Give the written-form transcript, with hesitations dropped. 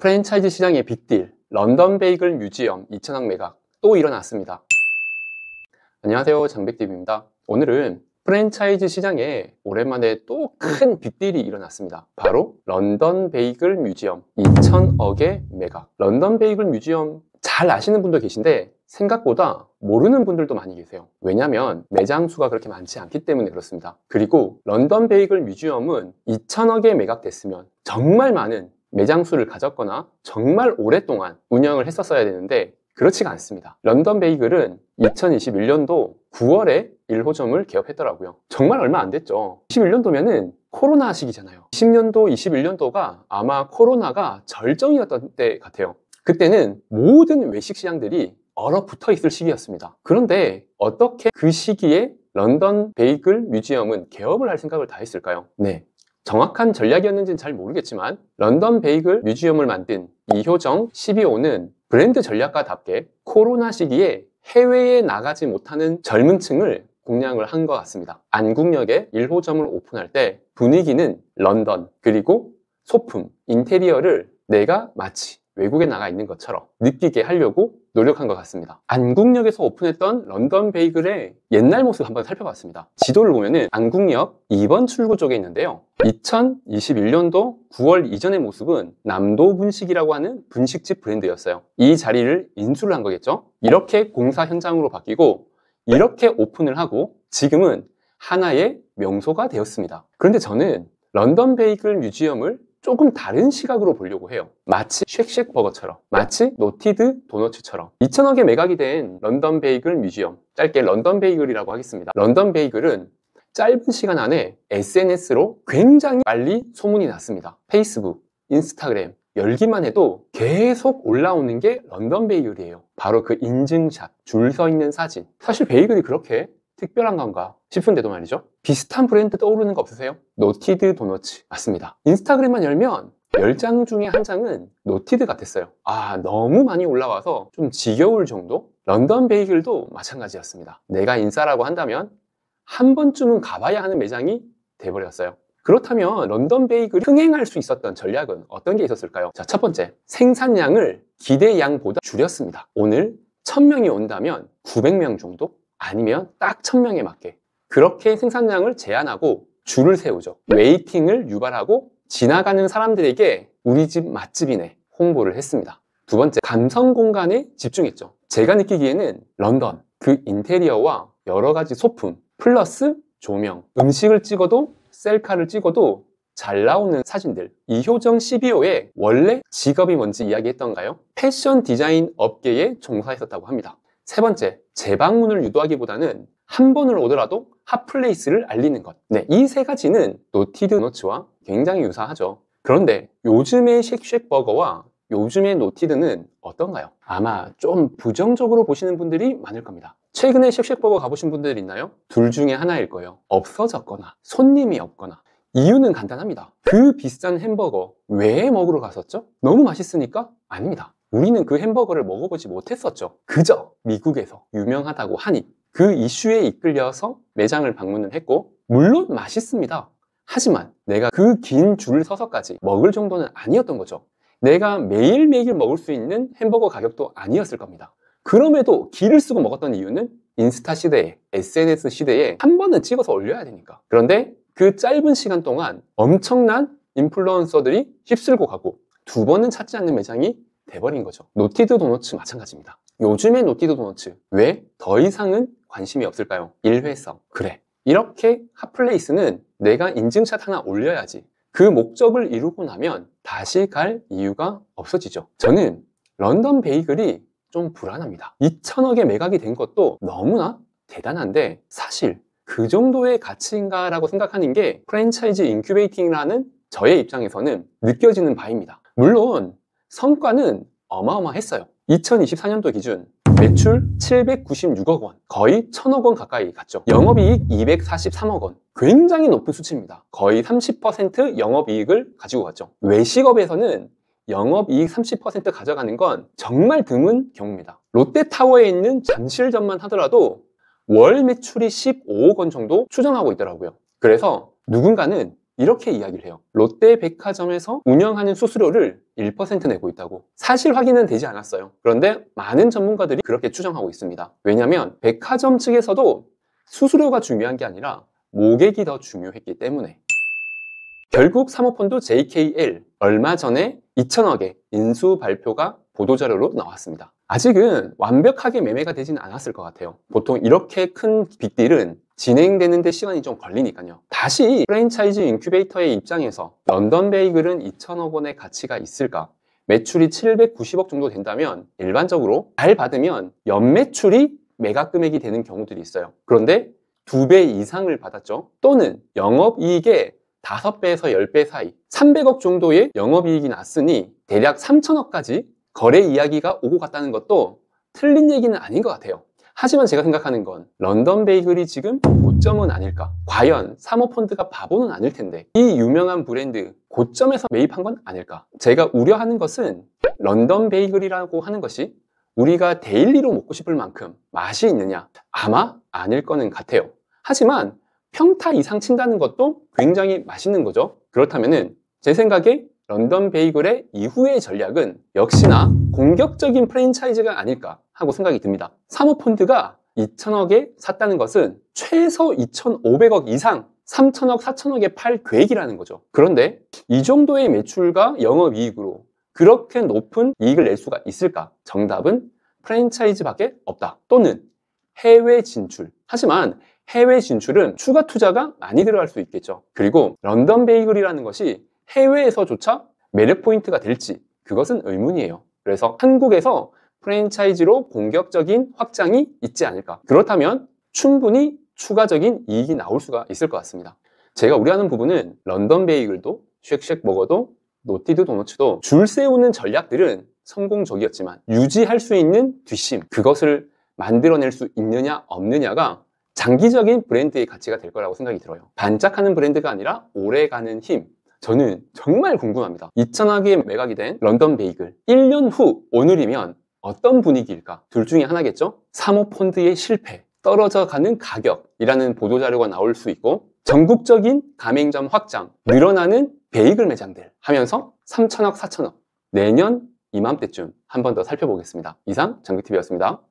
프랜차이즈 시장의 빅딜, 런던 베이글 뮤지엄 2천억 매각 또 일어났습니다. 안녕하세요, 장백TV입니다. 오늘은 프랜차이즈 시장에 오랜만에 또 큰 빅딜이 일어났습니다. 바로 런던 베이글 뮤지엄 2천억의 매각. 런던 베이글 뮤지엄 잘 아시는 분도 계신데 생각보다 모르는 분들도 많이 계세요. 왜냐면 매장 수가 그렇게 많지 않기 때문에 그렇습니다. 그리고 런던 베이글 뮤지엄은 2천억에 매각됐으면 정말 많은 매장 수를 가졌거나 정말 오랫동안 운영을 했었어야 되는데 그렇지가 않습니다. 런던 베이글은 2021년도 9월에 1호점을 개업했더라고요. 정말 얼마 안 됐죠. 21년도면은 코로나 시기잖아요. 20년도, 21년도가 아마 코로나가 절정이었던 때 같아요. 그때는 모든 외식 시장들이 얼어붙어 있을 시기였습니다. 그런데 어떻게 그 시기에 런던 베이글 뮤지엄은 개업을 할 생각을 다 했을까요? 네, 정확한 전략이었는지는 잘 모르겠지만 런던 베이글 뮤지엄을 만든 이효정 CBO는 브랜드 전략가답게 코로나 시기에 해외에 나가지 못하는 젊은 층을 공략을 한 것 같습니다. 안국역에 1호점을 오픈할 때 분위기는 런던, 그리고 소품, 인테리어를 내가 마치 외국에 나가 있는 것처럼 느끼게 하려고 노력한 것 같습니다. 안국역에서 오픈했던 런던 베이글의 옛날 모습 한번 살펴봤습니다. 지도를 보면은 안국역 2번 출구 쪽에 있는데요. 2021년도 9월 이전의 모습은 남도 분식이라고 하는 분식집 브랜드였어요. 이 자리를 인수를 한 거겠죠. 이렇게 공사 현장으로 바뀌고 이렇게 오픈을 하고 지금은 하나의 명소가 되었습니다. 그런데 저는 런던 베이글 뮤지엄을 조금 다른 시각으로 보려고 해요. 마치 쉑쉑버거처럼, 마치 노티드 도너츠처럼 2천억에 매각이 된 런던 베이글 뮤지엄, 짧게 런던 베이글이라고 하겠습니다. 런던 베이글은 짧은 시간 안에 SNS로 굉장히 빨리 소문이 났습니다. 페이스북, 인스타그램 열기만 해도 계속 올라오는 게 런던 베이글이에요. 바로 그 인증샷, 줄 서 있는 사진. 사실 베이글이 그렇게 특별한 건가 싶은데도 말이죠. 비슷한 브랜드 떠오르는 거 없으세요? 노티드 도너츠 맞습니다. 인스타그램만 열면 10장 중에 한 장은 노티드 같았어요. 너무 많이 올라와서 좀 지겨울 정도? 런던 베이글도 마찬가지였습니다. 내가 인싸라고 한다면 한 번쯤은 가봐야 하는 매장이 돼버렸어요. 그렇다면 런던 베이글이 흥행할 수 있었던 전략은 어떤 게 있었을까요? 자, 첫 번째, 생산량을 기대양보다 줄였습니다. 오늘 1000명이 온다면 900명 정도? 아니면 딱 1000명에 맞게 그렇게 생산량을 제한하고 줄을 세우죠. 웨이팅을 유발하고 지나가는 사람들에게 우리 집 맛집이네 홍보를 했습니다. 두 번째, 감성 공간에 집중했죠. 제가 느끼기에는 런던, 그 인테리어와 여러 가지 소품 플러스 조명, 음식을 찍어도 셀카를 찍어도 잘 나오는 사진들. 이효정 CBO의 원래 직업이 뭔지 이야기했던가요? 패션 디자인 업계에 종사했었다고 합니다. 세 번째, 재방문을 유도하기보다는 한 번을 오더라도 핫플레이스를 알리는 것. 네, 이 세 가지는 노티드 도너츠와 굉장히 유사하죠. 그런데 요즘의 쉑쉑버거와 요즘의 노티드는 어떤가요? 아마 좀 부정적으로 보시는 분들이 많을 겁니다. 최근에 쉑쉑버거 가보신 분들 있나요? 둘 중에 하나일 거예요. 없어졌거나 손님이 없거나. 이유는 간단합니다. 그 비싼 햄버거 왜 먹으러 갔었죠? 너무 맛있으니까? 아닙니다. 우리는 그 햄버거를 먹어보지 못했었죠. 그저 미국에서 유명하다고 하니 그 이슈에 이끌려서 매장을 방문을 했고 물론 맛있습니다. 하지만 내가 그 긴 줄을 서서까지 먹을 정도는 아니었던 거죠. 내가 매일매일 먹을 수 있는 햄버거 가격도 아니었을 겁니다. 그럼에도 기를 쓰고 먹었던 이유는 인스타 시대에, SNS 시대에 한 번은 찍어서 올려야 되니까. 그런데 그 짧은 시간 동안 엄청난 인플루언서들이 휩쓸고 가고 두 번은 찾지 않는 매장이 돼버린 거죠. 노티드 도너츠 마찬가지입니다. 요즘의 노티드 도너츠 왜 더 이상은 관심이 없을까요? 일회성. 그래, 이렇게 핫플레이스는 내가 인증샷 하나 올려야지. 그 목적을 이루고 나면 다시 갈 이유가 없어지죠. 저는 런던 베이글이 좀 불안합니다. 2천억에 매각이 된 것도 너무나 대단한데 사실 그 정도의 가치인가 라고 생각하는 게 프랜차이즈 인큐베이팅이라는 저의 입장에서는 느껴지는 바입니다. 물론 성과는 어마어마했어요. 2024년도 기준 매출 796억 원, 거의 1000억 원 가까이 갔죠. 영업이익 243억 원, 굉장히 높은 수치입니다. 거의 30% 영업이익을 가지고 갔죠. 외식업에서는 영업이익 30% 가져가는 건 정말 드문 경우입니다. 롯데타워에 있는 잠실점만 하더라도 월 매출이 15억 원 정도 추정하고 있더라고요. 그래서 누군가는 이렇게 이야기를 해요. 롯데백화점에서 운영하는 수수료를 1% 내고 있다고. 사실 확인은 되지 않았어요. 그런데 많은 전문가들이 그렇게 추정하고 있습니다. 왜냐하면 백화점 측에서도 수수료가 중요한 게 아니라 모객이 더 중요했기 때문에. 결국 사모펀드 JKL 얼마 전에 2천억의 인수 발표가 보도자료로 나왔습니다. 아직은 완벽하게 매매가 되지는 않았을 것 같아요. 보통 이렇게 큰 빅딜은 진행되는 데 시간이 좀 걸리니까요. 다시 프랜차이즈 인큐베이터의 입장에서 런던 베이글은 2천억 원의 가치가 있을까? 매출이 790억 정도 된다면 일반적으로 잘 받으면 연매출이 매각 금액이 되는 경우들이 있어요. 그런데 2배 이상을 받았죠. 또는 영업이익의 5배에서 10배 사이 300억 정도의 영업이익이 났으니 대략 3천억까지 거래 이야기가 오고 갔다는 것도 틀린 얘기는 아닌 것 같아요. 하지만 제가 생각하는 건 런던 베이글이 지금 고점은 아닐까? 과연 사모펀드가 바보는 아닐 텐데 이 유명한 브랜드 고점에서 매입한 건 아닐까? 제가 우려하는 것은 런던 베이글이라고 하는 것이 우리가 데일리로 먹고 싶을 만큼 맛이 있느냐? 아마 아닐 거는 같아요. 하지만 평타 이상 친다는 것도 굉장히 맛있는 거죠. 그렇다면은 제 생각에 런던 베이글의 이후의 전략은 역시나 공격적인 프랜차이즈가 아닐까 하고 생각이 듭니다. 사모펀드가 2천억에 샀다는 것은 최소 2,500억 이상 3천억, 4천억에 팔 계획이라는 거죠. 그런데 이 정도의 매출과 영업이익으로 그렇게 높은 이익을 낼 수가 있을까? 정답은 프랜차이즈밖에 없다. 또는 해외 진출. 하지만 해외 진출은 추가 투자가 많이 들어갈 수 있겠죠. 그리고 런던 베이글이라는 것이 해외에서조차 매력 포인트가 될지 그것은 의문이에요. 그래서 한국에서 프랜차이즈로 공격적인 확장이 있지 않을까. 그렇다면 충분히 추가적인 이익이 나올 수가 있을 것 같습니다. 제가 우려하는 부분은 런던 베이글도 쉑쉑버거도 노티드 도너츠도 줄 세우는 전략들은 성공적이었지만 유지할 수 있는 뒷심, 그것을 만들어낼 수 있느냐 없느냐가 장기적인 브랜드의 가치가 될 거라고 생각이 들어요. 반짝하는 브랜드가 아니라 오래가는 힘. 저는 정말 궁금합니다. 2천억에 매각이 된 런던 베이글 1년 후 오늘이면 어떤 분위기일까? 둘 중에 하나겠죠? 사모펀드의 실패, 떨어져 가는 가격이라는 보도자료가 나올 수 있고 전국적인 가맹점 확장, 늘어나는 베이글 매장들 하면서 3천억, 4천억 내년 이맘때쯤 한 번 더 살펴보겠습니다. 이상 장비TV였습니다.